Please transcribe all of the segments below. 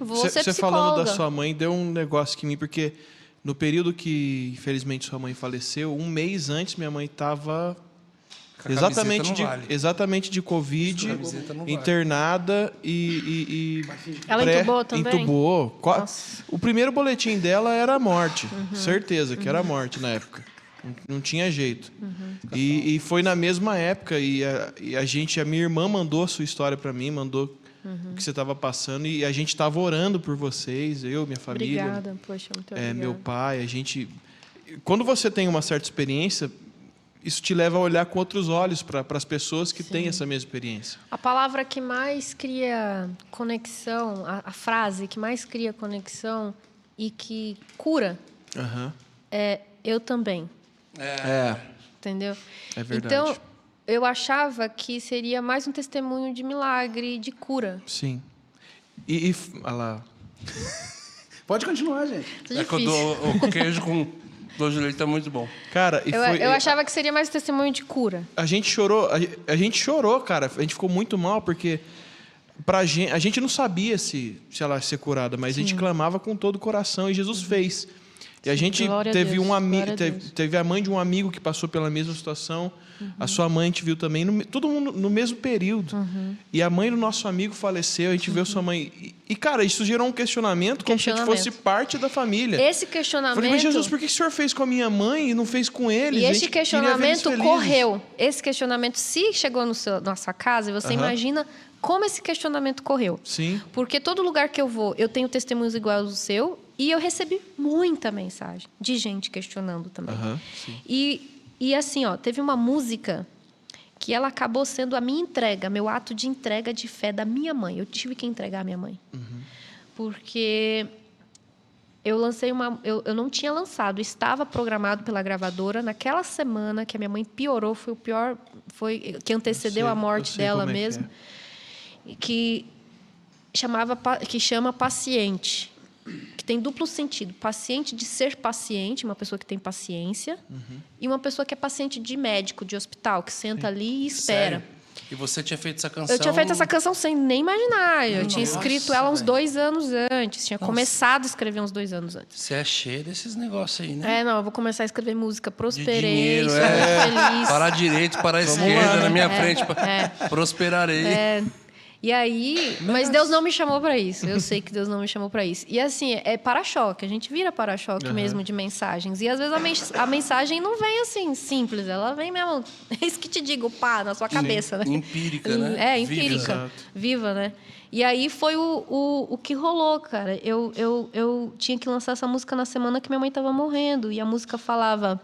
Vou ser Você psicóloga. falando da sua mãe, deu um negócio aqui em mim, porque no período que, infelizmente, sua mãe faleceu, um mês antes, minha mãe estava exatamente de Covid, internada e Ela entubou também? Entubou. Nossa. O primeiro boletim dela era a morte. Certeza que era a morte na época. Não tinha jeito. E foi na mesma época. E a minha irmã mandou a sua história para mim, mandou o que você estava passando. E a gente estava orando por vocês, eu, minha família. Obrigada, poxa, muito obrigada. Meu pai, quando você tem uma certa experiência, isso te leva a olhar com outros olhos para as pessoas que têm essa mesma experiência. A palavra que mais cria conexão, a frase que mais cria conexão e que cura é eu também. Entendeu? É verdade. Então, eu achava que seria mais um testemunho de milagre, de cura. Sim. Olha lá. Pode continuar, gente. É que o queijo com doce de leite tá muito bom. Cara, eu achava que seria mais um testemunho de cura. A gente chorou, cara. A gente ficou muito mal, porque a gente não sabia se ela ia ser curada, mas a gente clamava com todo o coração e Jesus fez. E a gente teve a mãe de um amigo que passou pela mesma situação. A sua mãe a gente viu também, todo mundo no mesmo período. E a mãe do nosso amigo faleceu, a gente viu sua mãe. E, cara, isso gerou um questionamento como se a gente fosse parte da família. Esse questionamento... Falei, mas Jesus, por que o senhor fez com a minha mãe e não fez com eles? E esse questionamento correu. Esse questionamento, se chegou na sua casa, você imagina como esse questionamento correu. Sim. Porque todo lugar que eu vou, eu tenho testemunhos iguais ao seu, e eu recebi muita mensagem de gente questionando também. E assim, teve uma música que ela acabou sendo a minha entrega, meu ato de entrega de fé da minha mãe. Eu tive que entregar a minha mãe. Porque eu lancei eu não tinha lançado, estava programado pela gravadora. Naquela semana que a minha mãe piorou, foi o pior, que antecedeu a morte dela mesmo. Que chama Paciente, que tem duplo sentido. Paciente de ser paciente, uma pessoa que tem paciência, e uma pessoa que é paciente de médico, de hospital, que senta ali e espera. Sério? E você tinha feito essa canção? Eu tinha feito essa canção sem nem imaginar. Eu tinha escrito ela uns 2 anos antes. Tinha começado a escrever uns 2 anos antes. Você é cheio desses negócios aí, né? Não, eu vou começar a escrever música. Prosperei, de dinheiro, sou muito feliz. Para a direita, para a esquerda, na minha frente. Prosperarei. E aí, mas Deus não me chamou para isso. Eu sei que Deus não me chamou para isso. E assim, é para-choque. A gente vira para-choque mesmo de mensagens. E às vezes a mensagem não vem assim, simples. Ela vem mesmo, é isso que te digo, pá, na sua cabeça, né? Empírica, né? Empírica. Viva, né? E aí foi o que rolou, cara. Eu tinha que lançar essa música na semana que minha mãe estava morrendo. E a música falava...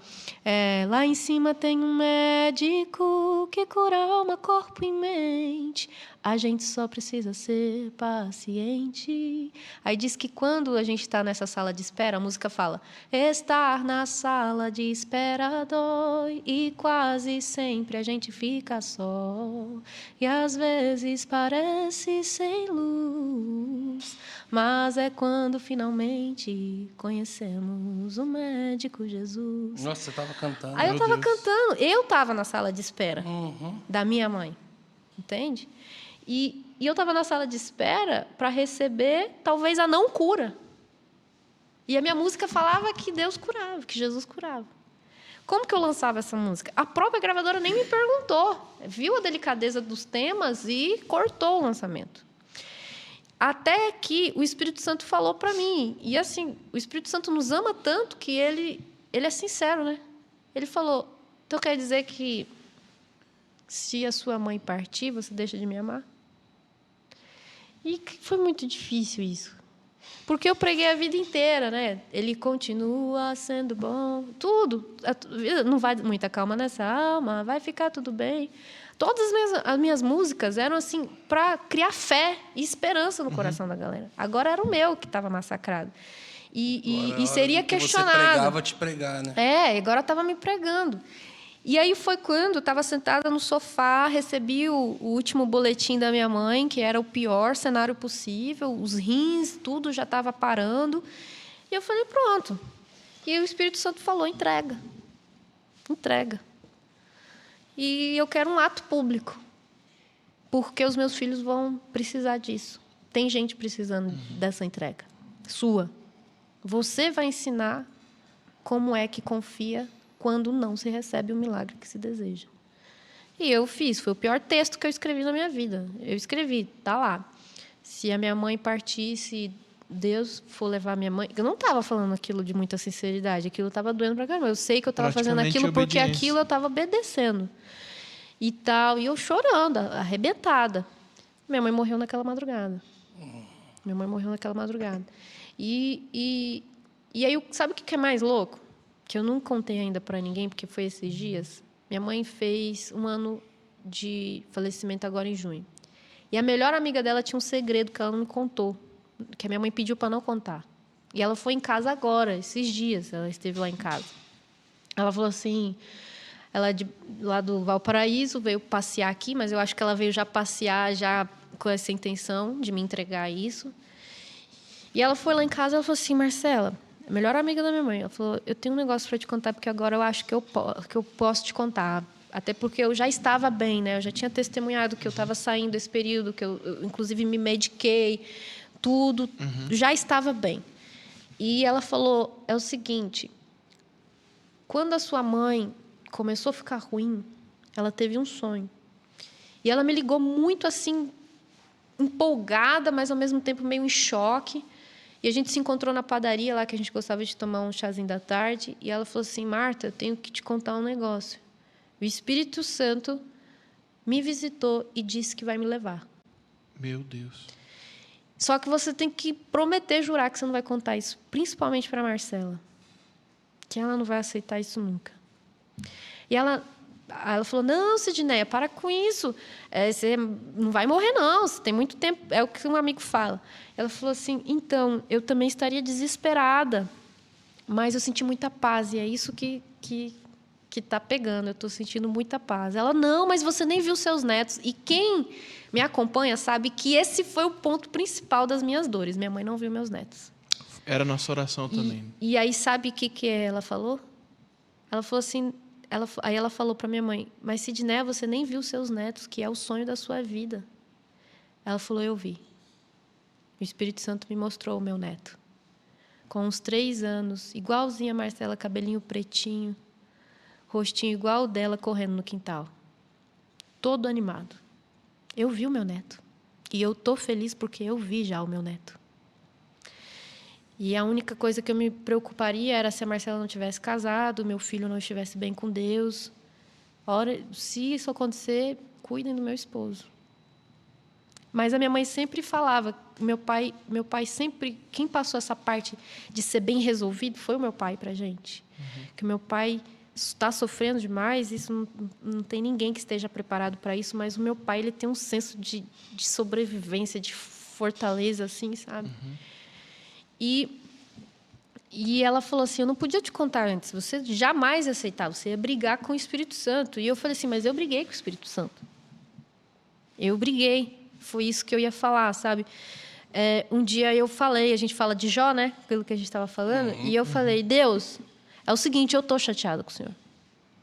lá em cima tem um médico que cura alma, corpo e mente. A gente só precisa ser paciente. Aí diz que quando a gente está nessa sala de espera, a música fala: estar na sala de espera dói e quase sempre a gente fica só. E às vezes parece sem luz, mas é quando finalmente conhecemos o médico Jesus. Nossa, você estava cantando. Aí eu estava cantando. Eu estava na sala de espera da minha mãe. Entende? E eu estava na sala de espera para receber, talvez, a não cura. E a minha música falava que Deus curava, que Jesus curava. Como que eu lançava essa música? A própria gravadora nem me perguntou. Viu a delicadeza dos temas e cortou o lançamento. Até que o Espírito Santo falou para mim. E assim, o Espírito Santo nos ama tanto que ele é sincero, né? Ele falou: então quer dizer que se a sua mãe partir, você deixa de me amar? E foi muito difícil isso. Porque eu preguei a vida inteira, né? Ele continua sendo bom, tudo. Não vai muita calma nessa alma, vai ficar tudo bem. Todas as minhas músicas eram assim para criar fé e esperança no coração da galera. Agora era o meu que estava massacrado. E seria questionado. Você pregava te pregar, né? Agora estava me pregando. E aí foi quando eu estava sentada no sofá, recebi o último boletim da minha mãe, que era o pior cenário possível, os rins, tudo já estava parando. E eu falei, pronto. E o Espírito Santo falou, entrega. Entrega. E eu quero um ato público, porque os meus filhos vão precisar disso. tem gente precisando dessa entrega sua. Você vai ensinar como é que confia quando não se recebe o milagre que se deseja. E eu fiz. Foi o pior texto que eu escrevi na minha vida. Eu escrevi, tá lá. Se a minha mãe partisse, Deus for levar minha mãe... Eu não estava falando aquilo de muita sinceridade. Aquilo estava doendo pra caramba. Eu sei que eu estava fazendo aquilo porque aquilo eu estava obedecendo. E tal. E eu chorando, arrebentada. Minha mãe morreu naquela madrugada. E aí, sabe o que é mais louco? Que eu não contei ainda para ninguém, porque foi esses dias. Minha mãe fez 1 ano de falecimento agora em junho. E a melhor amiga dela tinha um segredo que ela não me contou, que a minha mãe pediu para não contar. E ela foi em casa agora, esses dias, ela esteve lá em casa. Ela falou assim, ela é lá do Valparaíso, veio passear aqui, mas eu acho que ela veio já passear já com essa intenção de me entregar isso. E ela foi lá em casa e ela falou assim, Marcela, a melhor amiga da minha mãe, ela falou, eu tenho um negócio para te contar, porque agora eu acho que eu posso te contar. Até porque eu já estava bem, né? Eu já tinha testemunhado que eu estava saindo desse período, que eu inclusive, me mediquei, tudo, já estava bem. E ela falou, é o seguinte, quando a sua mãe começou a ficar ruim, ela teve um sonho. E ela me ligou muito, assim, empolgada, mas, ao mesmo tempo, meio em choque. E a gente se encontrou na padaria lá, que a gente gostava de tomar um chazinho da tarde. E ela falou assim, Marta, eu tenho que te contar um negócio. O Espírito Santo me visitou e disse que vai me levar. Meu Deus. Só que você tem que prometer, jurar que você não vai contar isso, principalmente para a Marcela. Que ela não vai aceitar isso nunca. E ela falou, não, Sidneia, para com isso. Você não vai morrer, não. Você tem muito tempo. É o que um amigo fala. Ela falou assim, então, eu também estaria desesperada, mas eu senti muita paz, e é isso que está pegando. Eu estou sentindo muita paz. Ela, não, mas você nem viu seus netos. E quem me acompanha sabe que esse foi o ponto principal das minhas dores. Minha mãe não viu meus netos. Era a nossa oração também. E aí, sabe o que ela falou? Ela falou assim... Aí ela falou para minha mãe, mas Sidneia, você nem viu seus netos, que é o sonho da sua vida. Ela falou, eu vi. O Espírito Santo me mostrou o meu neto. Com uns 3 anos, igualzinha a Marcela, cabelinho pretinho, rostinho igual o dela, correndo no quintal. Todo animado. Eu vi o meu neto. E eu estou feliz porque eu vi já o meu neto. E a única coisa que eu me preocuparia era se a Marcela não tivesse casado, meu filho não estivesse bem com Deus. Se isso acontecer, cuidem do meu esposo. Mas a minha mãe sempre falava, meu pai sempre, quem passou essa parte de ser bem resolvido foi o meu pai para a gente. Que o meu pai está sofrendo demais, isso não tem ninguém que esteja preparado para isso, mas o meu pai ele tem um senso de sobrevivência, de fortaleza, assim, sabe? E ela falou assim, eu não podia te contar antes, você jamais ia aceitar, você ia brigar com o Espírito Santo. E eu falei assim, mas eu briguei com o Espírito Santo. Eu briguei, foi isso que eu ia falar, sabe? Um dia eu falei, a gente fala de Jó, né? Pelo que a gente estava falando, e eu falei, Deus, é o seguinte, eu estou chateada com o Senhor.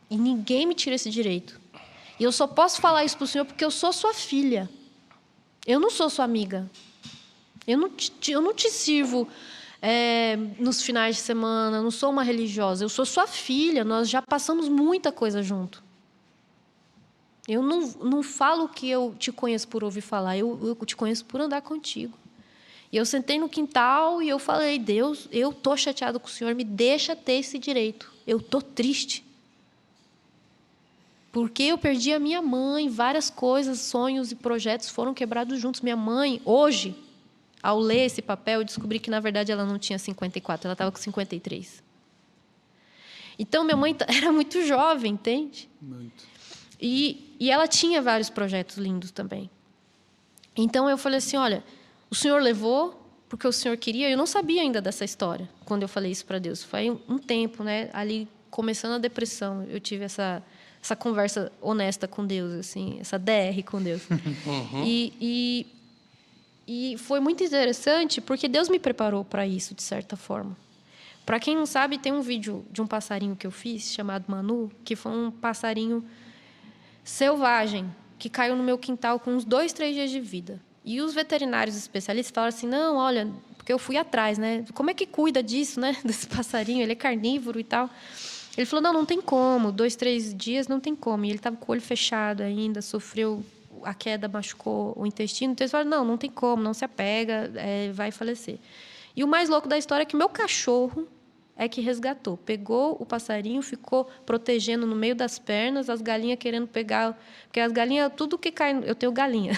E ninguém me tira esse direito. E eu só posso falar isso para o Senhor porque eu sou sua filha. Eu não sou sua amiga. Eu não te sirvo nos finais de semana, eu não sou uma religiosa, eu sou sua filha, nós já passamos muita coisa junto. Eu não falo que eu te conheço por ouvir falar, eu te conheço por andar contigo. E eu sentei no quintal e eu falei, Deus, eu estou chateado com o Senhor, me deixa ter esse direito. Eu estou triste. Porque eu perdi a minha mãe, várias coisas, sonhos e projetos foram quebrados juntos. Minha mãe, hoje, ao ler esse papel, eu descobri que, na verdade, ela não tinha 54, ela estava com 53. Então, minha mãe era muito jovem, entende? Muito. E ela tinha vários projetos lindos também. Então, eu falei assim, olha, o Senhor levou porque o Senhor queria. Eu não sabia ainda dessa história, quando eu falei isso para Deus. Foi um tempo, né? Ali, começando a depressão, eu tive essa conversa honesta com Deus, assim, essa DR com Deus. E foi muito interessante, porque Deus me preparou para isso, de certa forma. Para quem não sabe, tem um vídeo de um passarinho que eu fiz, chamado Manu, que foi um passarinho selvagem, que caiu no meu quintal com uns 2, 3 dias de vida. E os veterinários especialistas falaram assim, não, olha, porque eu fui atrás, né? Como é que cuida disso, né? Desse passarinho, ele é carnívoro e tal. Ele falou, não tem como, 2, 3 dias não tem como. E ele estava com o olho fechado ainda, sofreu, a queda machucou o intestino. Então eles falaram, não tem como, não se apega, vai falecer. E o mais louco da história é que meu cachorro é que resgatou. Pegou o passarinho, ficou protegendo no meio das pernas, as galinhas querendo pegar... Porque as galinhas, tudo que cai... Eu tenho galinha.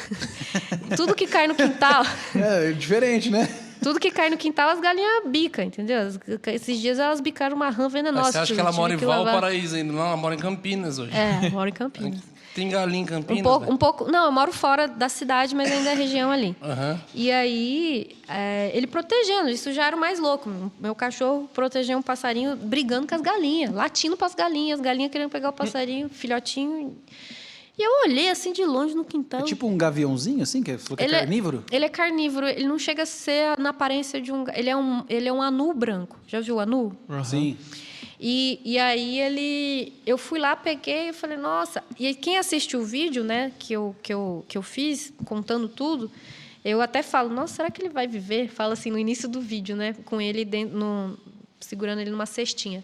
Tudo que cai no quintal... É diferente, né? Tudo que cai no quintal, as galinhas bicam, entendeu? Esses dias elas bicaram uma rã venenosa. Mas você acha que ela mora em Valparaíso ainda? Não, ela mora em Campinas hoje. Mora em Campinas. Tem galinha em Campinas? Um pouco... Não, eu moro fora da cidade, mas ainda é região ali. Uhum. E aí, ele protegendo. Isso já era o mais louco. Meu cachorro protegeu um passarinho brigando com as galinhas. Latindo para as galinhas querendo pegar o passarinho, filhotinho... E eu olhei assim de longe no quintal. É tipo um gaviãozinho, assim, que é carnívoro? Ele é carnívoro. Ele não chega a ser na aparência de um... Ele é um anu branco. Já viu o anu? Uhum. Sim. E aí eu fui lá, peguei e falei, nossa... E quem assiste o vídeo, né, que eu fiz, contando tudo, eu até falo, nossa, será que ele vai viver? Falo assim, no início do vídeo, né, com ele segurando ele numa cestinha.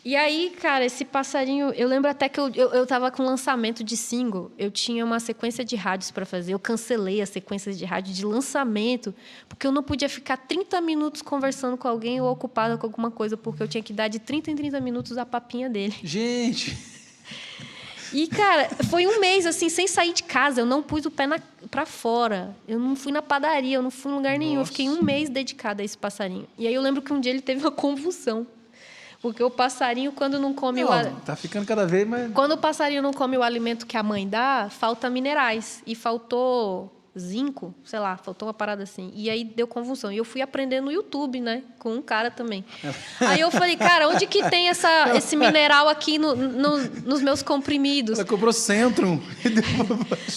E aí, cara, esse passarinho... Eu lembro até que eu tava com lançamento de single. Eu tinha uma sequência de rádios para fazer. Eu cancelei a sequência de rádio de lançamento, porque eu não podia ficar 30 minutos conversando com alguém ou ocupada com alguma coisa, porque eu tinha que dar de 30 em 30 minutos a papinha dele. Gente! E, cara, foi um mês, assim, sem sair de casa. Eu não pus o pé para fora. Eu não fui na padaria, eu não fui em lugar nenhum. Eu fiquei um mês dedicada a esse passarinho. E aí eu lembro que um dia ele teve uma convulsão. Porque o passarinho, quando não come Tá ficando cada vez mais... Quando o passarinho não come o alimento que a mãe dá, falta minerais. E faltou zinco, sei lá, faltou uma parada assim. E aí deu convulsão. E eu fui aprender no YouTube, né? Com um cara também. Aí eu falei, cara, onde que tem esse mineral aqui nos meus comprimidos? Ela comprou Centrum.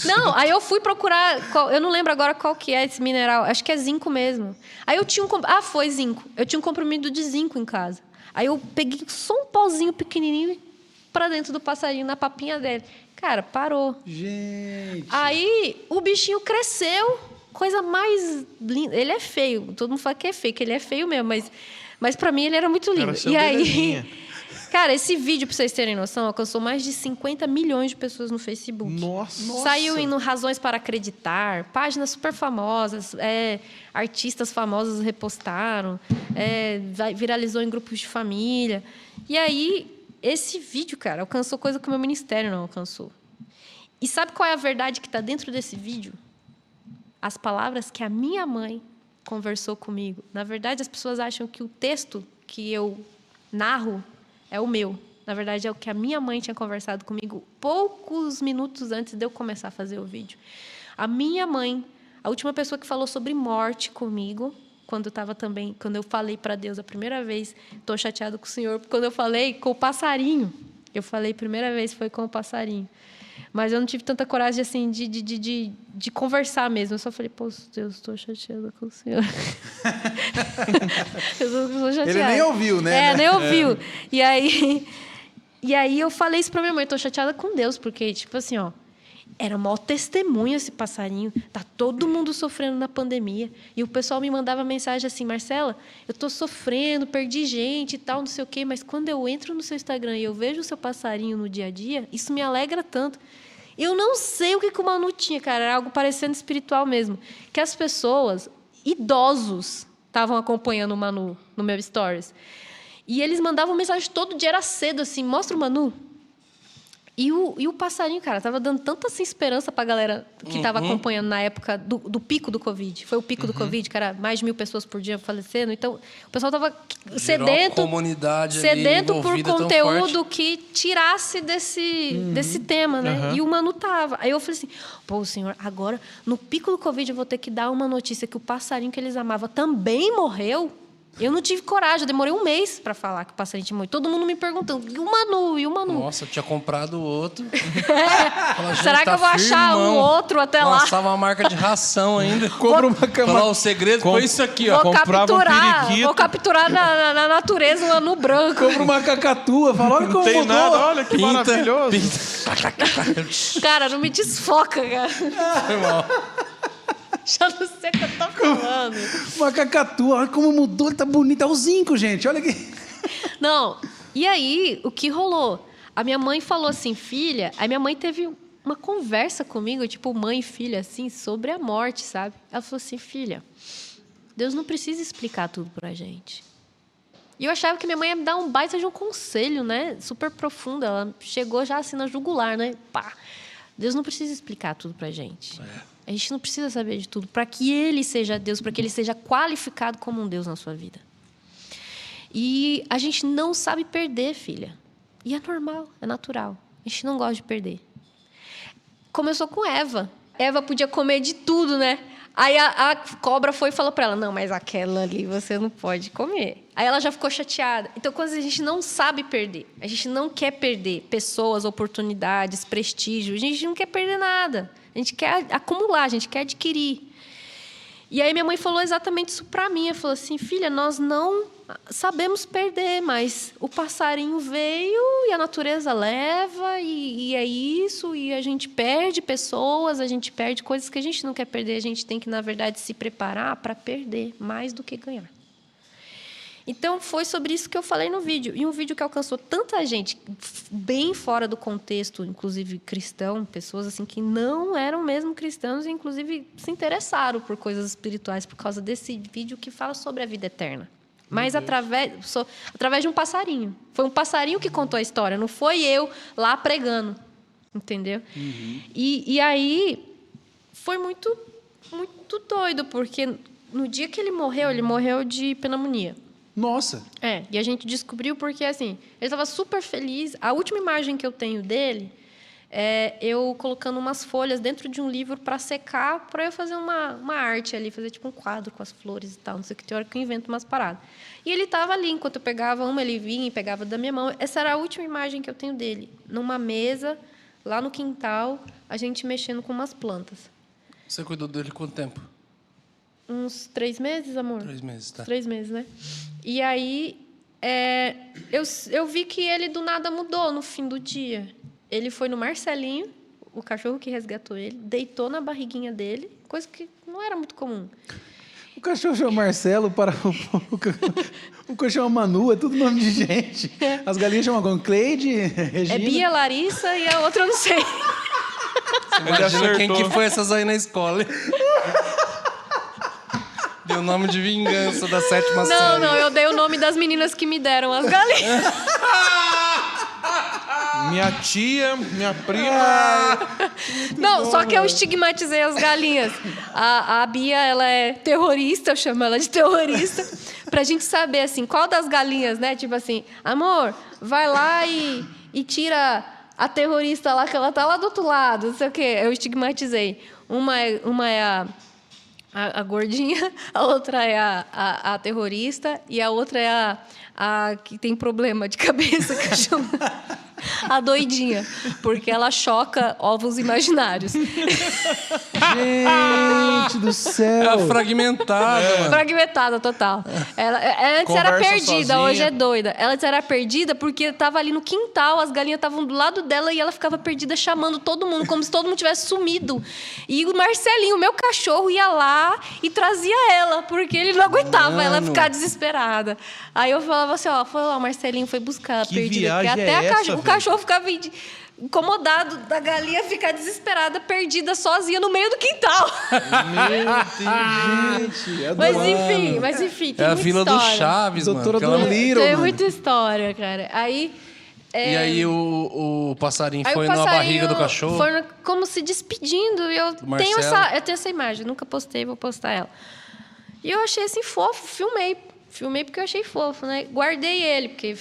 Não, aí eu fui procurar... eu não lembro agora qual que é esse mineral. Acho que é zinco mesmo. Aí eu tinha foi zinco. Eu tinha um comprimido de zinco em casa. Aí eu peguei só um pauzinho pequenininho para dentro do passarinho, na papinha dele. Cara, parou. Gente! Aí o bichinho cresceu, coisa mais linda. Ele é feio, todo mundo fala que é feio, que ele é feio mesmo, mas para mim ele era muito lindo. E aí, cara, esse vídeo, para vocês terem noção, alcançou mais de 50 milhões de pessoas no Facebook. Nossa! Saiu em Razões para Acreditar, páginas super famosas, artistas famosos repostaram, viralizou em grupos de família. E aí, esse vídeo, cara, alcançou coisa que o meu ministério não alcançou. E sabe qual é a verdade que está dentro desse vídeo? As palavras que a minha mãe conversou comigo. Na verdade, as pessoas acham que o texto que eu narro é o meu. Na verdade, é o que a minha mãe tinha conversado comigo poucos minutos antes de eu começar a fazer o vídeo. A minha mãe, a última pessoa que falou sobre morte comigo, quando eu falei para Deus a primeira vez, estou chateado com o Senhor, quando eu falei com o passarinho. Eu falei a primeira vez foi com o passarinho. Mas eu não tive tanta coragem assim de conversar mesmo. Eu só falei, pô, Deus, estou chateada com o Senhor. Eu estou chateada. Ele nem ouviu, né? Nem ouviu. E aí eu falei isso para minha mãe, estou chateada com Deus, porque, tipo assim, era maior testemunha esse passarinho. Tá todo mundo sofrendo na pandemia. E o pessoal me mandava mensagem assim, Marcela, eu estou sofrendo, perdi gente e tal, não sei o quê, mas quando eu entro no seu Instagram e eu vejo o seu passarinho no dia a dia, isso me alegra tanto. Eu não sei o que o Manu tinha, cara. Era algo parecendo espiritual mesmo. Que as pessoas, idosos, estavam acompanhando o Manu no meu stories. E eles mandavam mensagem todo dia, era cedo, assim, mostra o Manu. E o passarinho, cara, tava dando tanta assim, esperança pra galera que tava acompanhando na época do pico do Covid. Foi o pico do Covid, que era mais de 1.000 pessoas por dia falecendo. Então, o pessoal tava sedento por conteúdo que tirasse desse tema, né? E o Manu tava. Aí eu falei assim, pô, Senhor, agora, no pico do Covid, eu vou ter que dar uma notícia que o passarinho que eles amavam também morreu? Eu não tive coragem, eu demorei 1 mês para falar que o passarinho tinha morrido. Todo mundo me perguntando, e o Manu, e o Manu? Nossa, eu tinha comprado outro. É. Será que eu vou achar um outro até lá? Nossa, uma marca de ração ainda. Compra uma cama. Falar o segredo foi isso aqui, ó. Vou capturar na natureza um anu branco. Compra uma cacatua. Fala, olha como Tem mudou. nada, olha que maravilhoso. Cara, não me desfoca, cara. Foi mal. Já não sei o que eu tô falando. Uma cacatua. Olha como mudou. Ele tá bonito. É o zinco, gente. Olha aqui. Não. E aí, o que rolou? A minha mãe falou assim, filha... Aí minha mãe teve uma conversa comigo, tipo mãe e filha, assim, sobre a morte, sabe? Ela falou assim, filha, Deus não precisa explicar tudo pra gente. E eu achava que minha mãe ia me dar um baita de um conselho, né? Super profundo. Ela chegou já assim na jugular, né? Pá. Deus não precisa explicar tudo pra gente. A gente não precisa saber de tudo para que Ele seja Deus, para que Ele seja qualificado como um Deus na sua vida. E a gente não sabe perder, filha. E é normal, é natural. A gente não gosta de perder. Começou com Eva. Eva podia comer de tudo, né? Aí a cobra foi e falou para ela, não, mas aquela ali você não pode comer. Aí ela já ficou chateada. Então, quando a gente não sabe perder, a gente não quer perder pessoas, oportunidades, prestígio, a gente não quer perder nada. A gente quer acumular, a gente quer adquirir. E aí minha mãe falou exatamente isso para mim. Ela falou assim, filha, nós não sabemos perder, mas o passarinho veio e a natureza leva, e é isso, e a gente perde pessoas, a gente perde coisas que a gente não quer perder. A gente tem que, na verdade, se preparar para perder mais do que ganhar. Então, foi sobre isso que eu falei no vídeo. E um vídeo que alcançou tanta gente, bem fora do contexto, inclusive cristão, pessoas assim que não eram mesmo cristãos e, inclusive, se interessaram por coisas espirituais por causa desse vídeo que fala sobre a vida eterna. Mas através de um passarinho. Foi um passarinho que contou a história, não foi eu lá pregando. Entendeu? E aí, foi muito, muito doido, porque no dia que ele morreu de pneumonia. Nossa. E a gente descobriu porque, assim, ele estava super feliz. A última imagem que eu tenho dele é eu colocando umas folhas dentro de um livro para secar, para eu fazer uma arte ali, fazer tipo um quadro com as flores e tal. Não sei o que, tem hora que eu invento umas paradas. E ele estava ali, enquanto eu pegava uma, ele vinha e pegava da minha mão. Essa era a última imagem que eu tenho dele, numa mesa, lá no quintal, a gente mexendo com umas plantas. Você cuidou dele quanto tempo? Uns 3 meses, amor? 3 meses, tá. 3 meses, né? E aí, eu vi que ele do nada mudou no fim do dia. Ele foi no Marcelinho, o cachorro que resgatou ele, deitou na barriguinha dele, coisa que não era muito comum. O cachorro chama Marcelo, o cachorro chama Manu, é tudo nome de gente. As galinhas chamam como? Cleide, Regina. É Bia, Larissa e a outra eu não sei. Imagina quem que foi essas aí na escola. Deu o nome de vingança da 7ª série. Não, eu dei o nome das meninas que me deram as galinhas. Minha tia, minha prima. Não, só que eu estigmatizei as galinhas. A Bia, ela é terrorista, eu chamo ela de terrorista, pra gente saber, assim, qual das galinhas, né? Tipo assim, amor, vai lá e tira a terrorista lá, que ela tá lá do outro lado, não sei o quê. Eu estigmatizei. Uma é a gordinha, a outra é a terrorista e a outra é a que tem problema de cabeça, que chama a doidinha, porque ela choca ovos imaginários. Gente do céu! É fragmentada, mano. Fragmentada, total. Ela antes Conversa era perdida, sozinha. hoje é doida. Ela antes era perdida porque estava ali no quintal, as galinhas estavam do lado dela e ela ficava perdida chamando todo mundo, como se todo mundo tivesse sumido. E o Marcelinho, o meu cachorro, ia lá e trazia ela, porque ele não aguentava ela ficar desesperada. Aí eu falava assim, ó, o Marcelinho foi buscar ela Que perdida. Porque viagem até é essa, o cachorro ficava incomodado da galinha ficar desesperada, perdida, sozinha no meio do quintal. Meu Deus, gente. Mas enfim, tem É a muita Vila história. do Chaves, mano. Doutora Aquela- Dolittle. Tem mano. muita história, cara. Aí... E aí o passarinho Aí foi o na passarinho barriga do cachorro? Foi como se despedindo. E eu tenho essa imagem. Nunca postei, vou postar ela. E eu achei assim fofo. Filmei porque eu achei fofo, né? Guardei ele, porque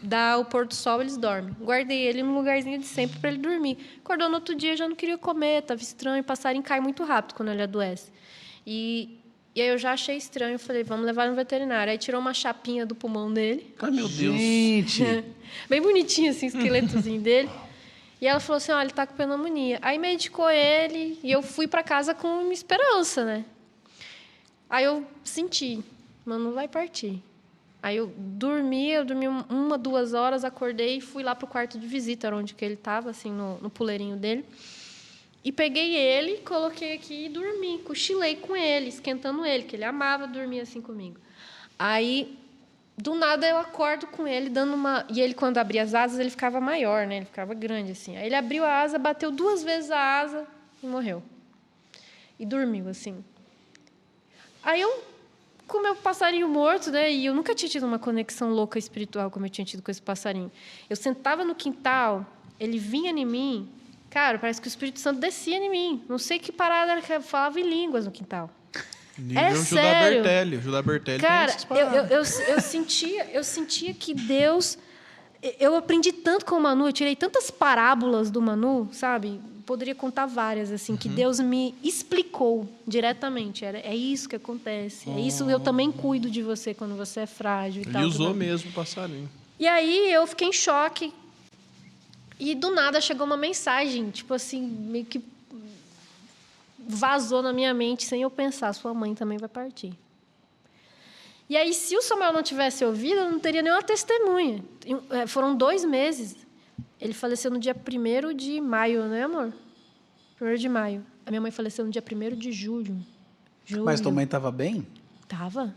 dá o pôr do sol, eles dormem. Guardei ele num lugarzinho de sempre para ele dormir. Acordou no outro dia, já não queria comer, estava estranho. O passarinho cai muito rápido quando ele adoece. E E aí eu já achei estranho, falei, vamos levar no veterinário. Aí tirou uma chapinha do pulmão dele. Ai, meu Deus. Gente! Bem bonitinho, assim, o esqueletozinho dele. E ela falou assim, olha, ele tá com pneumonia. Aí medicou ele e eu fui para casa com uma esperança, né? Aí eu senti, mano, não vai partir. Aí eu dormi 1, 2 horas, acordei e fui lá pro quarto de visita, onde que ele estava, assim, no puleirinho dele. E peguei ele, coloquei aqui e dormi. Cochilei com ele, esquentando ele, que ele amava dormir assim comigo. Aí, do nada, eu acordo com ele, dando uma... E ele, quando abria as asas, ele ficava maior, né? Ele ficava grande, assim. Aí ele abriu a asa, bateu 2 vezes a asa e morreu. E dormiu, assim. Aí eu... com o meu passarinho morto, né? E eu nunca tinha tido uma conexão louca espiritual como eu tinha tido com esse passarinho. Eu sentava no quintal, ele vinha em mim, cara, parece que o Espírito Santo descia em mim. Não sei que parada era que eu falava em línguas no quintal. Nível sério. Judá Bertelli cara, tem essas paradas. eu sentia que Deus... Eu aprendi tanto com o Manu, eu tirei tantas parábolas do Manu, sabe? Poderia contar várias, assim, que Deus me explicou diretamente. É isso que acontece. É isso, eu também cuido de você quando você é frágil e tal. Ele usou mesmo o passarinho. E aí eu fiquei em choque. E do nada chegou uma mensagem, tipo assim, meio que vazou na minha mente sem eu pensar, sua mãe também vai partir. E aí, se o Samuel não tivesse ouvido, eu não teria nenhuma testemunha. Foram 2 meses. Ele faleceu no dia 1º de maio, né, amor? 1º de maio. A minha mãe faleceu no dia 1º de julho. Mas tua mãe estava bem? Tava.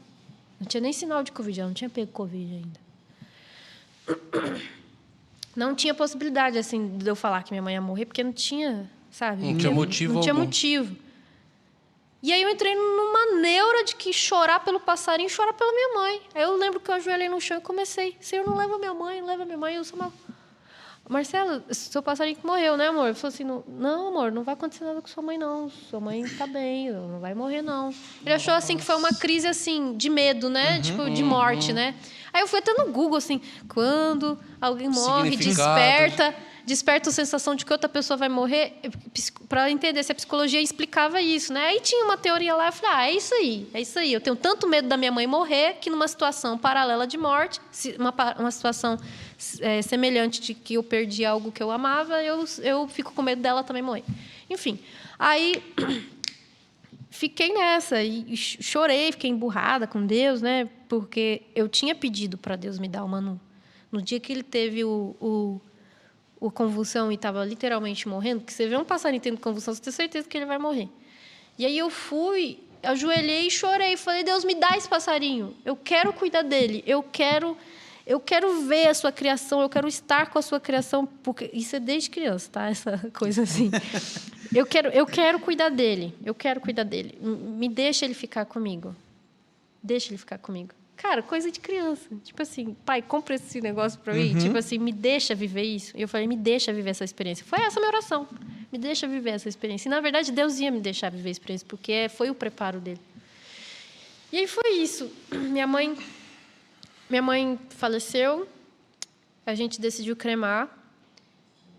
Não tinha nem sinal de Covid, ela não tinha pego Covid ainda. Não tinha possibilidade, assim, de eu falar que minha mãe ia morrer, porque não tinha, sabe? Não tinha motivo Não tinha algum. motivo. E aí eu entrei numa neura de que chorar pelo passarinho e chorar pela minha mãe. Aí eu lembro que eu ajoelhei no chão e comecei. Senhor, não leva minha mãe, não leva minha mãe. Eu sou uma... Marcelo, seu passarinho que morreu, né, amor? Ele falou assim, não, amor, não vai acontecer nada com sua mãe, não. Sua mãe está bem, não vai morrer, não. Ele achou, assim, que foi uma crise, assim, de medo, né? Tipo, de morte, né? Aí eu fui até no Google, assim, quando alguém morre, desperta a sensação de que outra pessoa vai morrer, para entender se a psicologia explicava isso, né? Aí tinha uma teoria lá, eu falei, é isso aí. Eu tenho tanto medo da minha mãe morrer que numa situação paralela de morte, uma situação semelhante de que eu perdi algo que eu amava, eu fico com medo dela também morrer. Enfim, aí fiquei nessa e chorei, fiquei emburrada com Deus, né? Porque eu tinha pedido para Deus me dar o Manu. No dia que ele teve o convulsão e estava literalmente morrendo, que você vê um passarinho tendo convulsão, você tem certeza que ele vai morrer. E aí eu fui, ajoelhei e chorei. Falei, Deus, me dá esse passarinho. Eu quero cuidar dele. Eu quero ver a sua criação. Eu quero estar com a sua criação. Porque isso é desde criança, tá? Essa coisa assim. Eu quero cuidar dele. Eu quero cuidar dele. Me deixa ele ficar comigo. Deixa ele ficar comigo. Cara, coisa de criança. Tipo assim, pai, compra esse negócio para mim. Tipo assim, me deixa viver isso. E eu falei, me deixa viver essa experiência. Foi essa a minha oração. Me deixa viver essa experiência. E, na verdade, Deus ia me deixar viver a experiência, porque foi o preparo dele. E aí foi isso. Minha mãe faleceu. A gente decidiu cremar.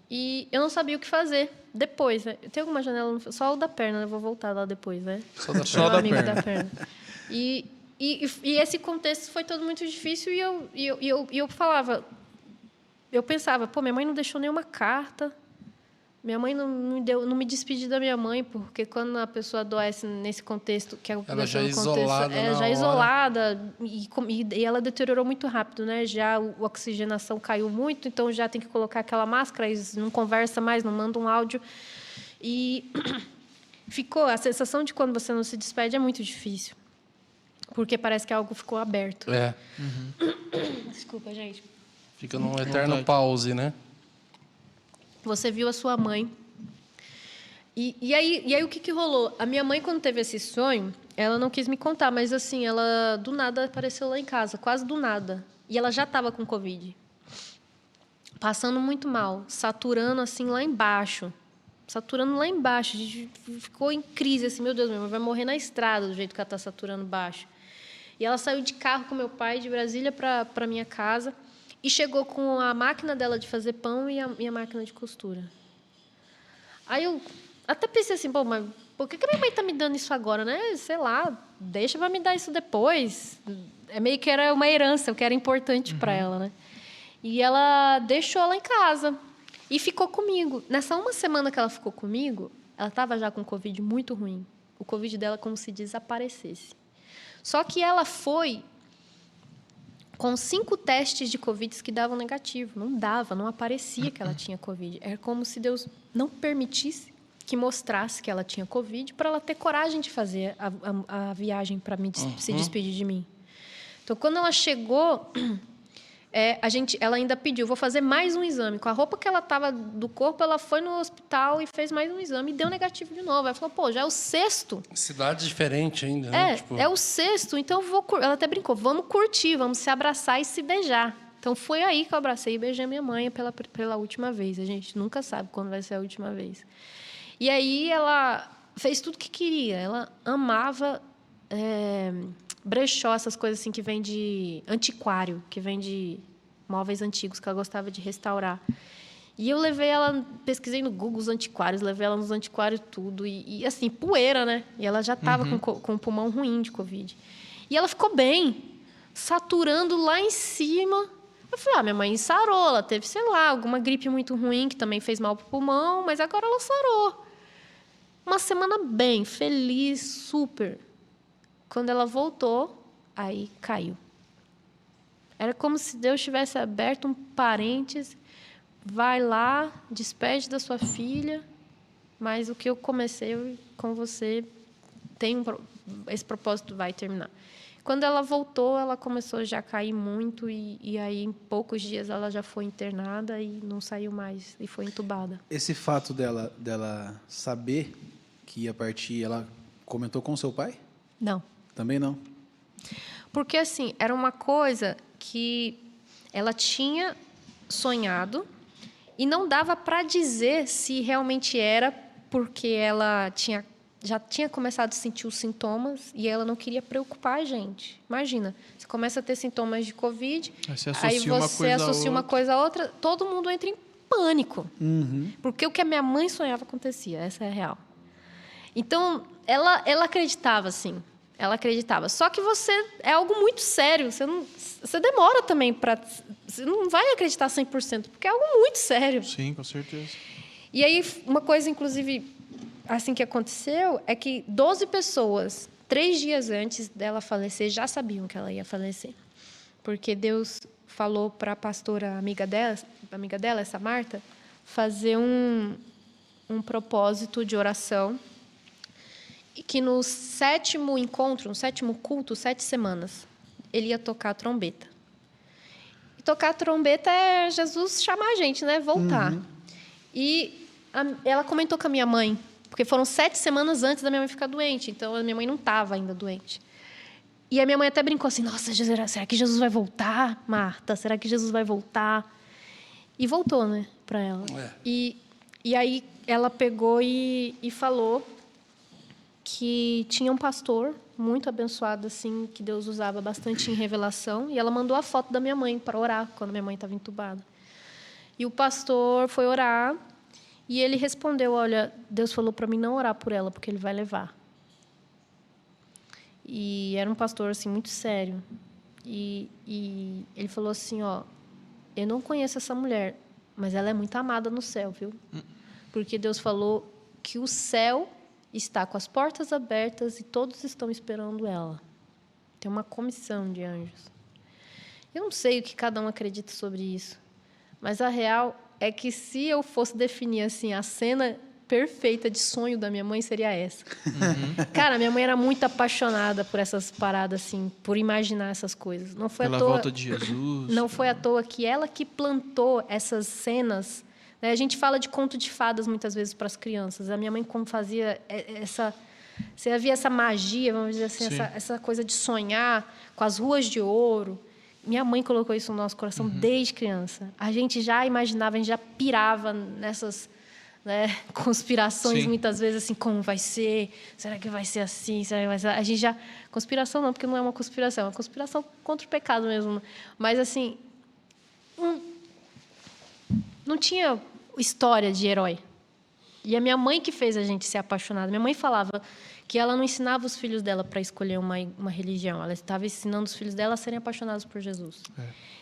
E eu não sabia o que fazer depois, né? Tem alguma janela? Só o da perna, né? Eu vou voltar lá depois, né? Só da perna. E esse contexto foi todo muito difícil e eu falava, eu pensava, pô, minha mãe não deixou nenhuma carta, minha mãe não me despedi da minha mãe, porque quando a pessoa adoece nesse contexto, que é ela já é isolada, já isolada e ela deteriorou muito rápido, né? Já a oxigenação caiu muito, então já tem que colocar aquela máscara, eles não conversa mais, não manda um áudio e ficou a sensação de quando você não se despede é muito difícil. Porque parece que algo ficou aberto. É. Desculpa, gente. Fica num eterno pause, né? Você viu a sua mãe. E aí o que rolou? A minha mãe, quando teve esse sonho, ela não quis me contar, mas assim, ela do nada apareceu lá em casa, quase do nada. E ela já estava com Covid. Passando muito mal, saturando assim lá embaixo. Saturando lá embaixo. A gente ficou em crise, assim, meu Deus, minha mãe vai morrer na estrada do jeito que ela está saturando baixo. E ela saiu de carro com meu pai de Brasília para minha casa e chegou com a máquina dela de fazer pão e a máquina de costura. Aí eu até pensei assim, pô, mas por que minha mãe tá me dando isso agora, né? Sei lá, deixa pra me dar isso depois. É meio que era uma herança, o que era importante para ela, né? E ela deixou ela em casa e ficou comigo. Nessa uma semana que ela ficou comigo, ela estava já com Covid muito ruim. O Covid dela como se desaparecesse. Só que ela foi com 5 testes de Covid que davam negativo. Não dava, não aparecia que ela tinha Covid. Era como se Deus não permitisse que mostrasse que ela tinha Covid para ela ter coragem de fazer a viagem para se despedir de mim. Então, quando ela chegou, ela ainda pediu, vou fazer mais um exame. Com a roupa que ela estava do corpo, ela foi no hospital e fez mais um exame e deu negativo de novo. Ela falou, pô, já é o 6º. Cidade diferente ainda, né? É o 6º, então ela até brincou, vamos curtir, vamos se abraçar e se beijar. Então, foi aí que eu abracei e beijei minha mãe pela última vez. A gente nunca sabe quando vai ser a última vez. E aí, ela fez tudo o que queria. Ela amava brechó, essas coisas assim que vem de antiquário, que vem de móveis antigos que ela gostava de restaurar. E eu levei ela, pesquisei no Google os antiquários, levei ela nos antiquários tudo. E assim, poeira, né? E ela já estava com o pulmão ruim de Covid. E ela ficou bem, saturando lá em cima. Eu falei, minha mãe sarou, ela teve, sei lá, alguma gripe muito ruim, que também fez mal pro pulmão, mas agora ela sarou. Uma semana bem, feliz, super. Quando ela voltou, aí caiu. Era como se Deus tivesse aberto um parênteses. Vai lá, despede da sua filha, mas o que eu comecei com você, esse propósito vai terminar. Quando ela voltou, ela começou já a cair muito e aí, em poucos dias, ela já foi internada e não saiu mais, e foi entubada. Esse fato dela saber que ia partir, ela comentou com seu pai? Não. Também não? Porque, assim, era uma coisa que ela tinha sonhado e não dava para dizer se realmente era porque ela já tinha começado a sentir os sintomas e ela não queria preocupar a gente. Imagina, você começa a ter sintomas de Covid, aí você associa uma coisa a outra, todo mundo entra em pânico. Porque o que a minha mãe sonhava acontecia, essa é a real. Então, ela acreditava, sim. Ela acreditava. Só que é algo muito sério. Você demora também para... Você não vai acreditar 100%, porque é algo muito sério. Sim, com certeza. E aí, uma coisa, inclusive, assim que aconteceu, é que 12 pessoas, 3 dias antes dela falecer, já sabiam que ela ia falecer. Porque Deus falou para a pastora amiga dela, essa Marta, fazer um propósito de oração, e que no 7º encontro, no 7º culto, 7 semanas, ele ia tocar a trombeta. E tocar a trombeta é Jesus chamar a gente, né? Voltar. E ela comentou com a minha mãe, porque foram 7 semanas antes da minha mãe ficar doente, então a minha mãe não estava ainda doente. E a minha mãe até brincou assim, nossa, será que Jesus vai voltar, Marta? Será que Jesus vai voltar? E voltou, né, para ela. E aí ela pegou e falou que tinha um pastor muito abençoado, assim, que Deus usava bastante em revelação, e ela mandou a foto da minha mãe para orar, quando minha mãe estava entubada. E o pastor foi orar, e ele respondeu, olha, Deus falou para mim não orar por ela, porque ele vai levar. E era um pastor, assim, muito sério. E ele falou assim, eu não conheço essa mulher, mas ela é muito amada no céu, viu? Porque Deus falou que o céu está com as portas abertas e todos estão esperando ela. Tem uma comissão de anjos. Eu não sei o que cada um acredita sobre isso, mas a real é que se eu fosse definir assim a cena perfeita de sonho da minha mãe, seria essa. Cara, minha mãe era muito apaixonada por essas paradas, assim, por imaginar essas coisas. Não foi Pela à toa, volta de Jesus. Não foi à toa que ela que plantou essas cenas. A gente fala de conto de fadas muitas vezes para as crianças. A minha mãe, como fazia essa... Você havia essa magia, vamos dizer assim, essa coisa de sonhar com as ruas de ouro. Minha mãe colocou isso no nosso coração desde criança. A gente já imaginava, a gente já pirava nessas, né, conspirações, muitas vezes, assim, como vai ser? Será que vai ser assim? Será que vai ser... A gente já... Conspiração não, porque não é uma conspiração. É uma conspiração contra o pecado mesmo. Mas, assim... Não tinha história de herói. E a minha mãe que fez a gente ser apaixonada. Minha mãe falava que ela não ensinava os filhos dela para escolher uma religião. Ela estava ensinando os filhos dela a serem apaixonados por Jesus.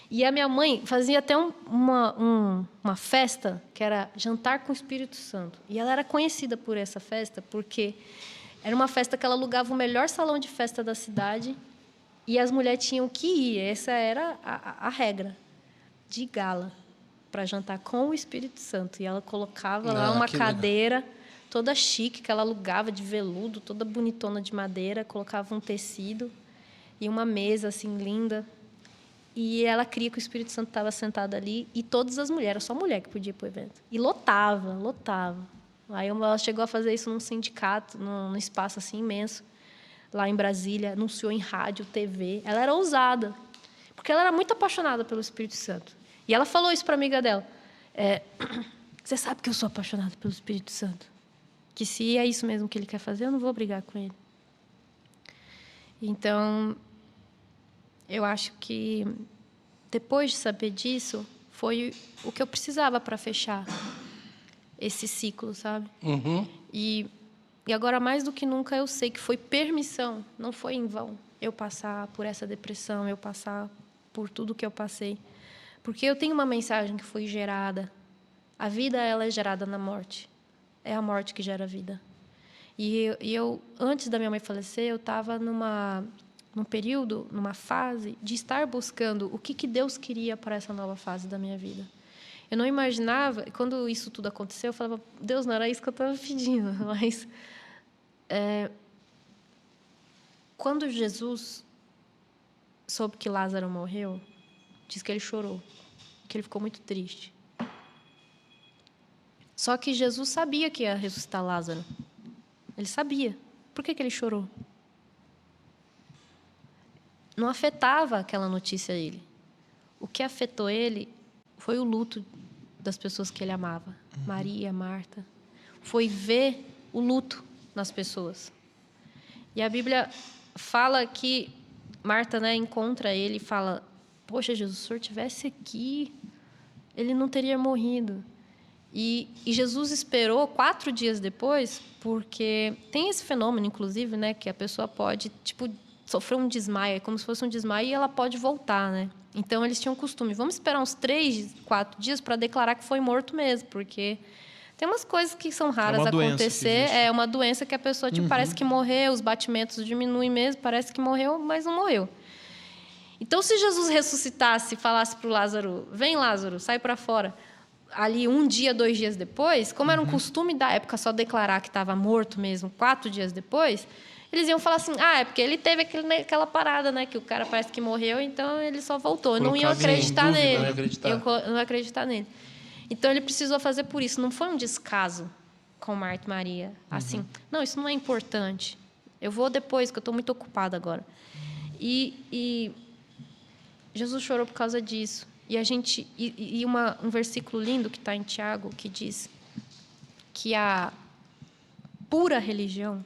E a minha mãe fazia até uma festa que era Jantar com o Espírito Santo. E ela era conhecida por essa festa porque era uma festa que ela alugava o melhor salão de festa da cidade e as mulheres tinham que ir. Essa era a regra de gala para jantar com o Espírito Santo. E ela colocava lá uma cadeira toda chique que ela alugava de veludo, toda bonitona de madeira, colocava um tecido e uma mesa assim linda. E ela cria que o Espírito Santo estava sentado ali e todas as mulheres, só mulher que podia ir para o evento. E lotava. Aí ela chegou a fazer isso num sindicato, num espaço assim imenso, lá em Brasília, anunciou em rádio, TV. Ela era ousada, porque ela era muito apaixonada pelo Espírito Santo. E ela falou isso para a amiga dela. Você sabe que eu sou apaixonada pelo Espírito Santo? Que se é isso mesmo que ele quer fazer, eu não vou brigar com ele. Então, eu acho que depois de saber disso, foi o que eu precisava para fechar esse ciclo, sabe? E agora, mais do que nunca, eu sei que foi permissão, não foi em vão eu passar por essa depressão, eu passar por tudo que eu passei. Porque eu tenho uma mensagem que foi gerada. A vida, ela é gerada na morte. É a morte que gera a vida. E eu antes da minha mãe falecer, eu estava num período, numa fase de estar buscando o que Deus queria para essa nova fase da minha vida. Eu não imaginava, quando isso tudo aconteceu, eu falava, Deus, não era isso que eu estava pedindo. Mas, quando Jesus soube que Lázaro morreu, diz que ele chorou, que ele ficou muito triste. Só que Jesus sabia que ia ressuscitar Lázaro. Ele sabia. Por que ele chorou? Não afetava aquela notícia ele. O que afetou ele foi o luto das pessoas que ele amava. Maria, Marta. Foi ver o luto nas pessoas. E a Bíblia fala que Marta, né, encontra ele e fala, poxa, Jesus, se o senhor estivesse aqui, ele não teria morrido. E Jesus esperou 4 dias depois, porque tem esse fenômeno, inclusive, né, que a pessoa pode, sofrer um desmaio, é como se fosse um desmaio, e ela pode voltar, né? Então, eles tinham costume, vamos esperar uns 3, 4 dias para declarar que foi morto mesmo, porque tem umas coisas que são raras acontecer. É uma doença que a pessoa, parece que morreu, os batimentos diminuem mesmo, parece que morreu, mas não morreu. Então, se Jesus ressuscitasse e falasse para o Lázaro, vem, Lázaro, sai para fora, ali 1 dia, 2 dias depois, como era um costume da época só declarar que estava morto mesmo 4 dias depois, eles iam falar assim, é porque ele teve aquela parada, né, que o cara parece que morreu, então ele só voltou. Não iam acreditar nele. Não ia acreditar nele. Então, ele precisou fazer por isso. Não foi um descaso com Marta e Maria. Assim, não, isso não é importante. Eu vou depois, que eu estou muito ocupada agora. E Jesus chorou por causa disso. E um versículo lindo que está em Tiago, que diz que a pura religião,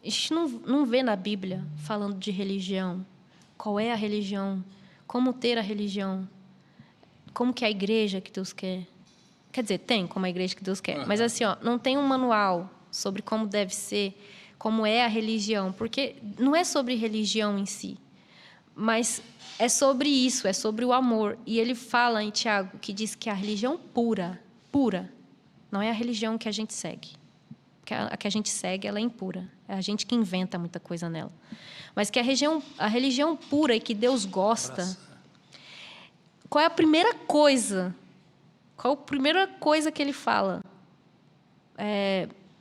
a gente não vê na Bíblia falando de religião, qual é a religião, como ter a religião, como que é a igreja que Deus quer. Quer dizer, tem como a igreja que Deus quer, mas assim, não tem um manual sobre como deve ser, como é a religião, porque não é sobre religião em si, mas é sobre isso, é sobre o amor. E ele fala em Tiago, que diz que a religião pura, não é a religião que a gente segue. Porque a que a gente segue, ela é impura. É a gente que inventa muita coisa nela. Mas que a religião pura e que Deus gosta... Qual é a primeira coisa? Qual a primeira coisa que ele fala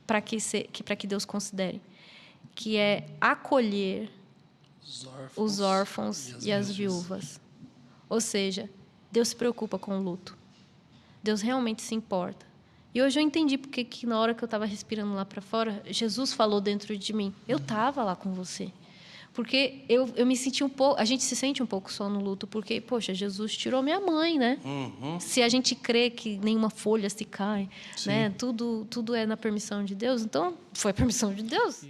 para que Deus considere? Que é acolher os órfãos e as viúvas. Ou seja, Deus se preocupa com o luto. Deus realmente se importa. E hoje eu entendi porque que na hora que eu estava respirando lá para fora, Jesus falou dentro de mim, eu estava lá com você. Porque eu me senti um pouco... A gente se sente um pouco só no luto, porque, poxa, Jesus tirou minha mãe, né? Se a gente crê que nenhuma folha se cai, né? Tudo é na permissão de Deus, então foi a permissão de Deus.